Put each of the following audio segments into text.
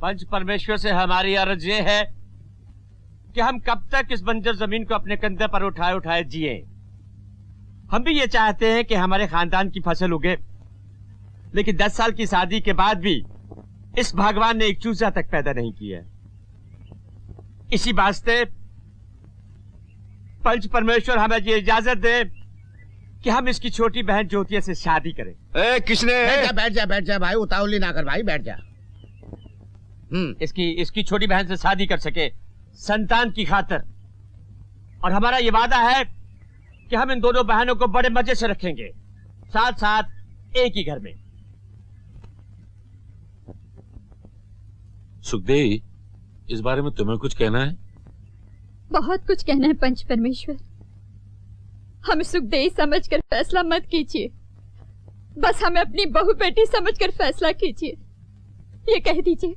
पंच परमेश्वर से हमारी अर्ज ये है कि हम कब तक इस बंजर जमीन को अपने कंधे पर उठाए उठाए जिए। हम भी ये चाहते हैं कि हमारे खानदान की फसल उगे, लेकिन 10 साल की शादी के बाद भी इस भगवान ने एक चूजा तक पैदा नहीं किया। इसी वास्ते पंच परमेश्वर हमें ये इजाजत दे कि हम इसकी छोटी बहन ज्योतिया से शादी करें। किसने? बैठ जा भाई, उतावली ना कर भाई, बैठ जा। इसकी छोटी बहन से शादी कर सके संतान की खातिर, और हमारा ये वादा है कि हम इन दोनों बहनों को बड़े मजे से रखेंगे, साथ साथ एक ही घर में। सुखदेव, इस बारे में तुम्हें कुछ कहना है? बहुत कुछ कहना है पंच परमेश्वर। हमें सुखदेव समझकर फैसला मत कीजिए, बस हमें अपनी बहू बेटी समझकर फैसला कीजिए। ये कह दीजिए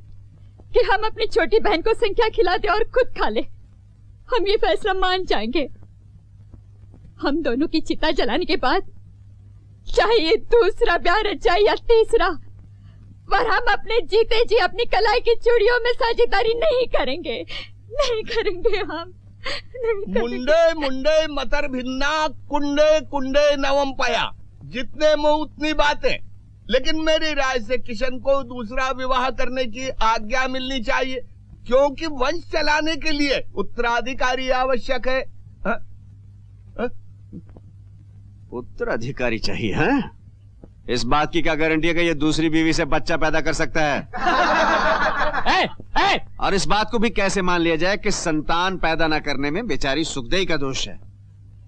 कि हम अपनी छोटी बहन को संख्या खिला दे और खुद खा ले, हम ये फैसला मान जाएंगे। हम दोनों की चिता जलाने के बाद चाहे ये दूसरा ब्याह रचाए या तीसरा, पर हम अपने जीते जी अपनी कलाई की चूड़ियों में साझेदारी नहीं करेंगे, नहीं करेंगे हम। मुंडे मुंडे मतर भिन्ना कुंडे कुंडे नवम पाया, जितने मुंह उतनी बातें। लेकिन मेरी राय से किशन को दूसरा विवाह करने की आज्ञा मिलनी चाहिए, क्योंकि वंश चलाने के लिए उत्तराधिकारी आवश्यक है। उत्तराधिकारी चाहिए? हैं? इस बात की क्या गारंटी है कि ये दूसरी बीवी से बच्चा पैदा कर सकता है? और इस बात को भी कैसे मान लिया जाए कि संतान पैदा न करने में बेचारी सुखदेई का दोष है?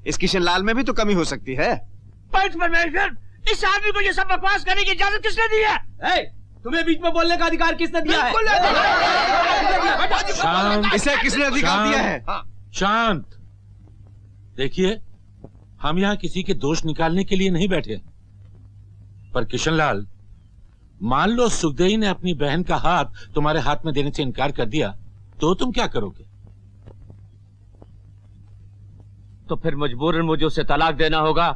इस किशन लाल में भी तो कमी हो सकती है। पंच परमेश्वर, इस आदमी को ये सब बकवास करने की इजाजत किसने दी है? तुम्हें बीच में बोलने का अधिकार किसने दिया है? शांत। इसे किसने अधिकार दिया है? शांत। देखिए, हम यहाँ किसी के दोष निकालने के लिए नहीं बैठे, पर किशनलाल, मान लो सुखदेई ने अपनी बहन का हाथ तुम्हारे हाथ में देने से इनकार कर दिया, तो तुम क्या करोगे? तो फिर मजबूरन मुझे उसे तलाक देना होगा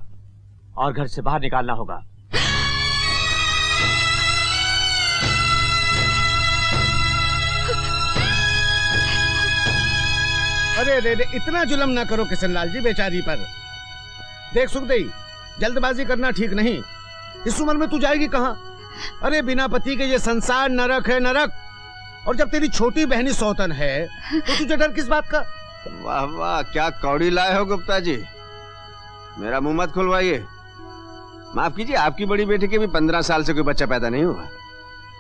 और घर से बाहर निकालना होगा। अरे इतना जुल्म ना करो किशनलाल जी बेचारी पर। देख सुखदेई, जल्दबाजी करना ठीक नहीं। इस उम्र में तू जाएगी कहाँ? अरे बिना पति के ये संसार नरक है, नरक। और जब तेरी छोटी बहनी सौतन है तो तुझे डर किस बात का? वाह वाह, क्या कौड़ी लाए हो गुप्ता जी। मेरा मुंह मत खुलवाइए। माफ कीजिए, आपकी बड़ी बेटी के भी 15 साल से कोई बच्चा पैदा नहीं हुआ।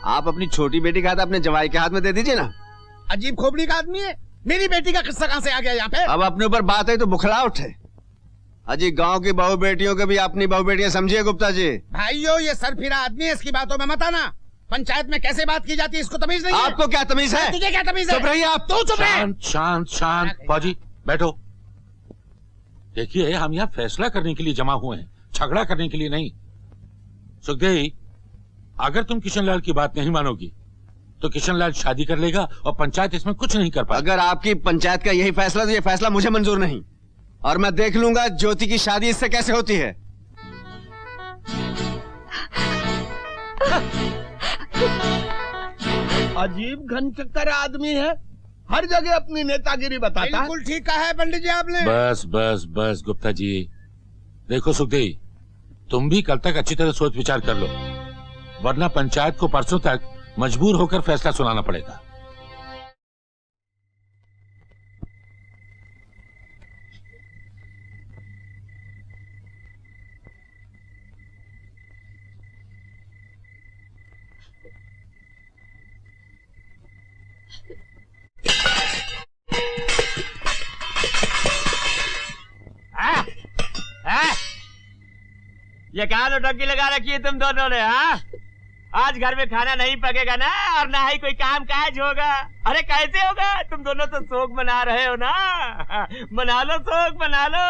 आप अपनी छोटी बेटी का हाथ अपने जवाई के हाथ में दे दीजिए ना। अजीब खोपड़ी का आदमी है। मेरी बेटी का किस्सा कहां से आ गया यहाँ पे? अब अपने ऊपर बात है तो बुखला उठे। अजी, गांव की बहू बेटियों के भी अपनी बहू बेटियां समझिए गुप्ता जी। भाइयों, ये सरफिरा आदमी है, इसकी बातों में मत आना। पंचायत में कैसे बात की जाती है इसको तमीज नहीं है। आपको क्या तमीज है? तुझे क्या तमीज है? चुप रहिए आप। तू चुप रह। शांत शांत शांत। फौजी बैठो। देखिए, हम यहाँ फैसला करने के लिए जमा हुए हैं, झगड़ा करने के लिए नहीं। सुखदेई, अगर तुम किशनलाल की बात नहीं मानोगी तो किशनलाल शादी कर लेगा और पंचायत इसमें कुछ नहीं कर पाएगी। अगर आपकी पंचायत का यही फैसला, तो ये फैसला मुझे मंजूर नहीं, और मैं देख लूंगा ज्योति की शादी इससे कैसे होती है। अजीब घनचक्कर आदमी है, हर जगह अपनी नेतागिरी बताता है। बिल्कुल ठीक कहा है पंडित जी आपने। बस बस बस गुप्ता जी। देखो सुखदेई, तुम भी कल तक अच्छी तरह सोच विचार कर लो, वरना पंचायत को परसों तक मजबूर होकर फैसला सुनाना पड़ेगा। ये कहाँ नौटंकी लगा रखी है तुम दोनों ने? हाँ, आज घर में खाना नहीं पकेगा ना, और ना ही कोई काम काज होगा। अरे कैसे होगा? तुम दोनों तो शोक मना रहे हो ना। मना लो, शोक मना लो।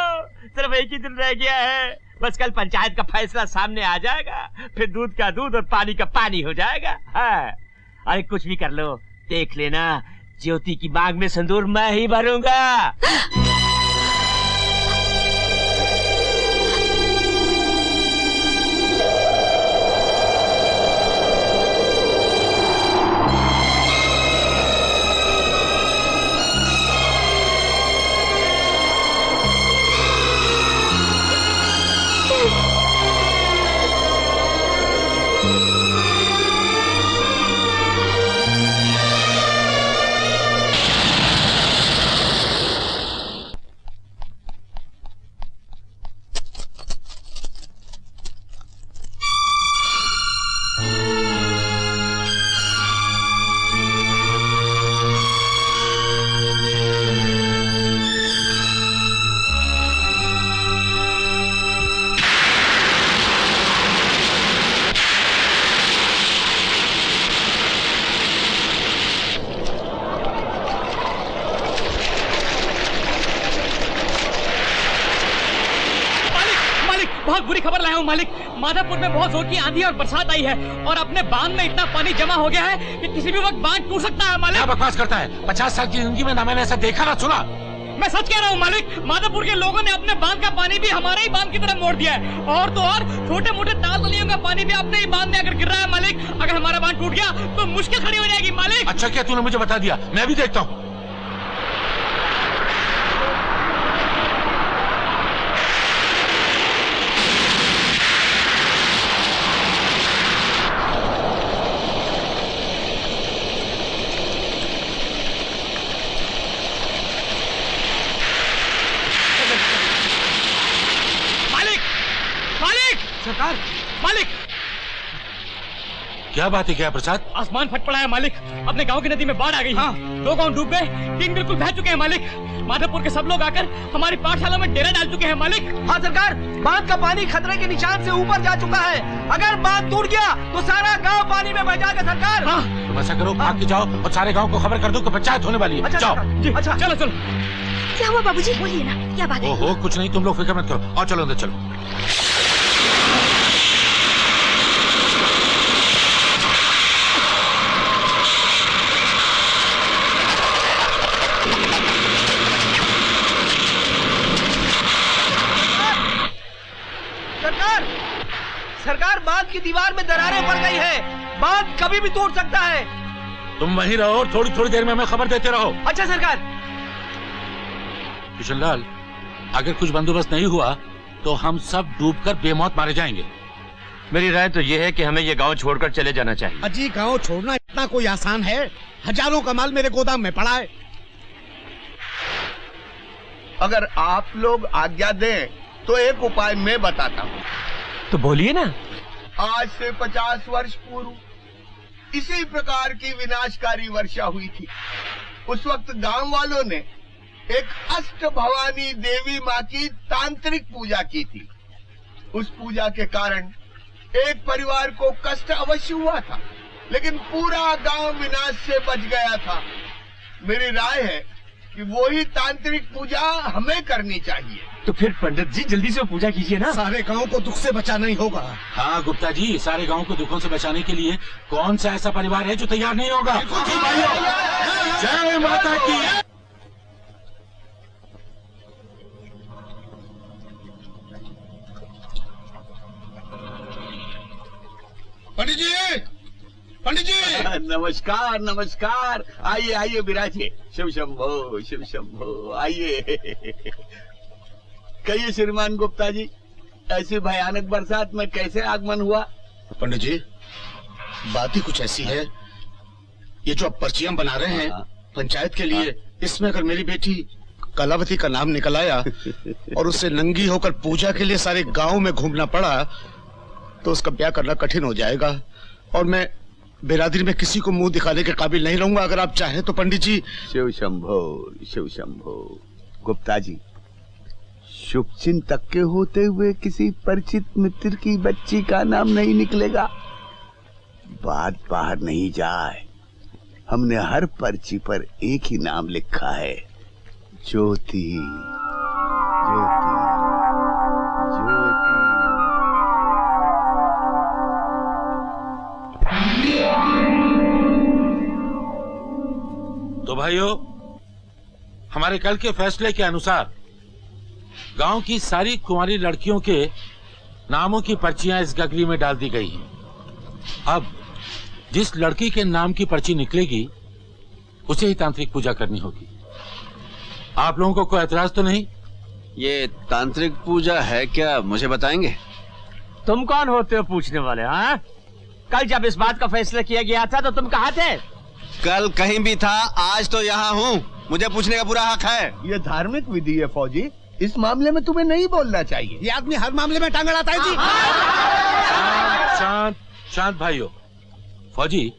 सिर्फ एक ही दिन रह गया है, बस कल पंचायत का फैसला सामने आ जाएगा, फिर दूध का दूध और पानी का पानी हो जाएगा। हाँ, अरे कुछ भी कर लो, देख लेना ज्योति की मांग में सिंदूर मैं ही भरूंगा। बहुत बुरी खबर लाया हूँ मालिक। माधवपुर में बहुत जोर की आंधी और बरसात आई है और अपने बांध में इतना पानी जमा हो गया है कि किसी भी वक्त बांध टूट सकता है मालिक। क्या बकवास करता है? 50 साल की जिंदगी में ना मैंने ऐसा देखा ना सुना। मैं सच कह रहा हूँ मालिक, माधवपुर के लोगों ने अपने बांध का पानी भी हमारे ही बांध की तरफ मोड़ दिया है और तो और छोटे मोटे ताल तलियों का पानी भी अपने ही बांध में आकर गिर रहा है मालिक। अगर हमारा बांध टूट गया तो मुश्किल खड़ी हो जाएगी मालिक। अच्छा क्या तूने मुझे बता दिया, मैं भी देखता हूँ। सरकार, मालिक। क्या बात है, क्या प्रसाद? आसमान फट पड़ा है मालिक। अपने गांव की नदी में बाढ़ आ गई। हाँ। 2 गांव डूब गए, 3 बिल्कुल बह चुके हैं मालिक। माधवपुर के सब लोग आकर हमारी पाठशाला में डेरा डाल चुके हैं मालिक। हाँ सरकार, बांध का पानी खतरे के निशान से ऊपर जा चुका है। अगर बांध टूट गया तो सारा गांव पानी में बह जाएगा सरकार। हाँ। तुम ऐसा करो, भाग के जाओ और सारे गाँव को खबर कर दो कि पंचायत होने वाली है। अच्छा, जाओ। अच्छा, चलो चलो। क्या हुआ बाबूजी, बोलिए ना, क्या बात है? ओहो कुछ नहीं, तुम लोग फिक्र मत करो। और चलो अंदर चलो। सरकार, बांध की दीवार में दरारें पड़ गई है। बांध कभी भी टूट सकता है। तुम वहीं रहो और थोड़ी थोड़ी देर में हमें खबर देते रहो। अच्छा सरकार। किशनलाल, अगर कुछ बंदोबस्त नहीं हुआ तो हम सब डूबकर बेमौत मारे जाएंगे। मेरी राय तो यह है कि हमें ये गांव छोड़कर चले जाना चाहिए। अजी, गांव छोड़ना इतना कोई आसान है? हजारों का माल मेरे गोदाम में पड़ा है। अगर आप लोग आज्ञा दें तो एक उपाय मैं बताता हूँ। तो बोलिए ना। आज से 50 वर्ष पूर्व इसी प्रकार की विनाशकारी वर्षा हुई थी। उस वक्त गांव वालों ने एक अष्ट भवानी देवी माँ की तांत्रिक पूजा की थी। उस पूजा के कारण एक परिवार को कष्ट अवश्य हुआ था, लेकिन पूरा गांव विनाश से बच गया था। मेरी राय है कि वही तांत्रिक पूजा हमें करनी चाहिए। तो फिर पंडित जी जल्दी से पूजा कीजिए ना। सारे गांव को दुख से बचाना ही होगा। हाँ गुप्ता जी, सारे गांव को दुखों से बचाने के लिए कौन सा ऐसा परिवार है जो तैयार नहीं होगा? जय माता की। पंडित जी, पंडित जी। नमस्कार नमस्कार। आइए आइए विराजिए। शिव शंभो शिव शंभो। आइए। कहिए श्रीमान गुप्ता जी, ऐसी भयानक बरसात में कैसे आगमन हुआ? पंडित जी, बात ही कुछ ऐसी है। ये जो आप पर्चियां बना रहे हैं पंचायत के लिए, इसमें अगर मेरी बेटी कलावती का नाम निकल आया और उससे नंगी होकर पूजा के लिए सारे गांव में घूमना पड़ा तो उसका ब्याह करना कठिन हो जाएगा और मैं बिरादरी में किसी को मुंह दिखाने के काबिल नहीं रहूंगा। अगर आप चाहें तो पंडित जी। शिव शंभो शिव शंभो। गुप्ता जी, शुभ चिंतक के होते हुए किसी परिचित मित्र की बच्ची का नाम नहीं निकलेगा। बात बाहर नहीं जाए। हमने हर पर्ची पर एक ही नाम लिखा है, ज्योति ज्योति ज्योति। तो भाइयों, हमारे कल के फैसले के अनुसार गांव की सारी कुंवारी लड़कियों के नामों की पर्चियां इस गगरी में डाल दी गई हैं। अब जिस लड़की के नाम की पर्ची निकलेगी उसे ही तांत्रिक पूजा करनी होगी। आप लोगों को कोई एतराज तो नहीं? ये तांत्रिक पूजा है क्या, मुझे बताएंगे? तुम कौन होते हो पूछने वाले? हाँ, कल जब इस बात का फैसला किया गया था तो तुम कहाँ थे? कल कहीं भी था, आज तो यहाँ हूँ। मुझे पूछने का पूरा हक है। ये धार्मिक विधि है फौजी, इस मामले में तुम्हें नहीं बोलना चाहिए। ये आदमी हर मामले में टांग अड़ाता है जी। शांत शांत भाइयों। फौजी,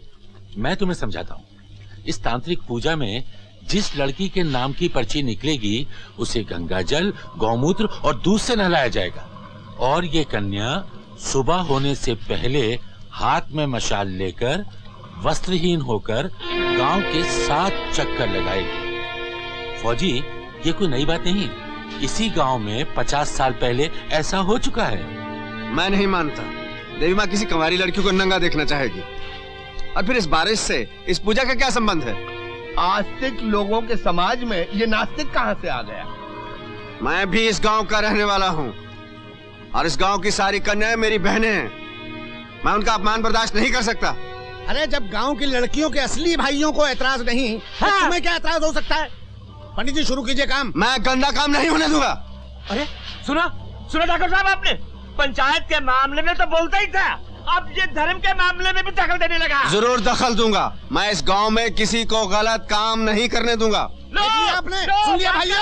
मैं तुम्हें समझाता हूँ। इस तांत्रिक पूजा में जिस लड़की के नाम की पर्ची निकलेगी उसे गंगा जल, गौमूत्र और दूध से नहलाया जाएगा और ये कन्या सुबह होने से पहले हाथ में मशाल लेकर वस्त्रहीन होकर गांव के 7 चक्कर लगाएगी। फौजी, ये कोई नई बात नहीं। इसी गांव में 50 साल पहले ऐसा हो चुका है। मैं नहीं मानता। देवी माँ किसी कंवारी लड़की को नंगा देखना चाहेगी। और फिर इस बारिश से इस पूजा का क्या संबंध है? आस्तिक लोगों के समाज में ये नास्तिक कहाँ से आ गया? मैं भी इस गांव का रहने वाला हूँ और इस गांव की सारी कन्याएं मेरी बहनें हैं। मैं उनका अपमान बर्दाश्त नहीं कर सकता। अरे जब गांव की लड़कियों के असली भाइयों को एतराज नहीं, तो तुम्हें क्या एतराज हो सकता है? पंडित जी शुरू कीजिए काम। मैं गंदा काम नहीं होने दूंगा। अरे सुना डॉक्टर साहब, आपने पंचायत के मामले में तो बोलता ही था, अब ये धर्म के मामले में भी दखल देने लगा। जरूर दखल दूंगा। मैं इस गांव में किसी को गलत काम नहीं करने दूंगा। आपने सुन लिया भाइयों?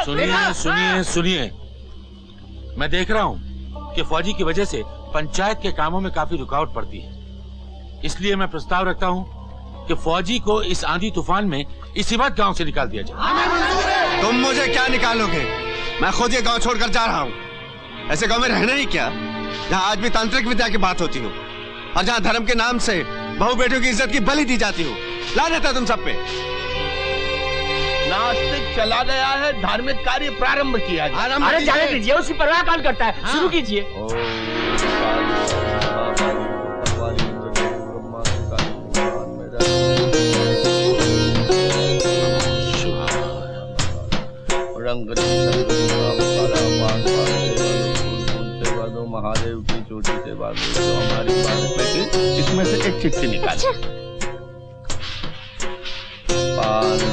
सुनिए सुनिए, मैं देख रहा हूँ कि फौजी की वजह से पंचायत के कामों में काफी रुकावट पड़ती है। इसलिए मैं प्रस्ताव रखता हूँ कि फौजी को इस आंधी तूफान में इसी वक्त गांव से निकाल दिया जाए। तुम मुझे क्या निकालोगे? मैं खुद ये गांव छोड़कर जा रहा हूँ। ऐसे गांव में रहना ही क्या, जहाँ आज भी तांत्रिक विद्या की बात होती हो और जहाँ धर्म के नाम से बहू बेटियों की इज्जत की बलि दी जाती हो। लानत है तुम सब पे। नास्तिक चला गया है, धार्मिक कार्य प्रारंभ किया जाए। अरे जाने दीजिए, उसी परवाह कौन करता है। शुरू कीजिए। महादेव की चोटी से बांधो तो हमारी बात, इसमें से एक चिट्ठी निकालो।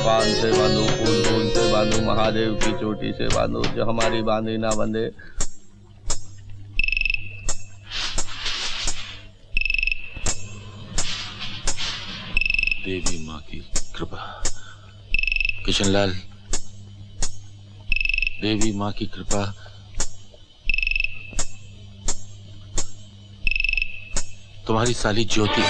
पान से बांधो, फूल से बांधो, महादेव की चोटी से बांधो, जो हमारी बांधी ना बंधे। देवी माँ की कृपा। किशनलाल, देवी माँ की कृपा। तुम्हारी साली ज्योति।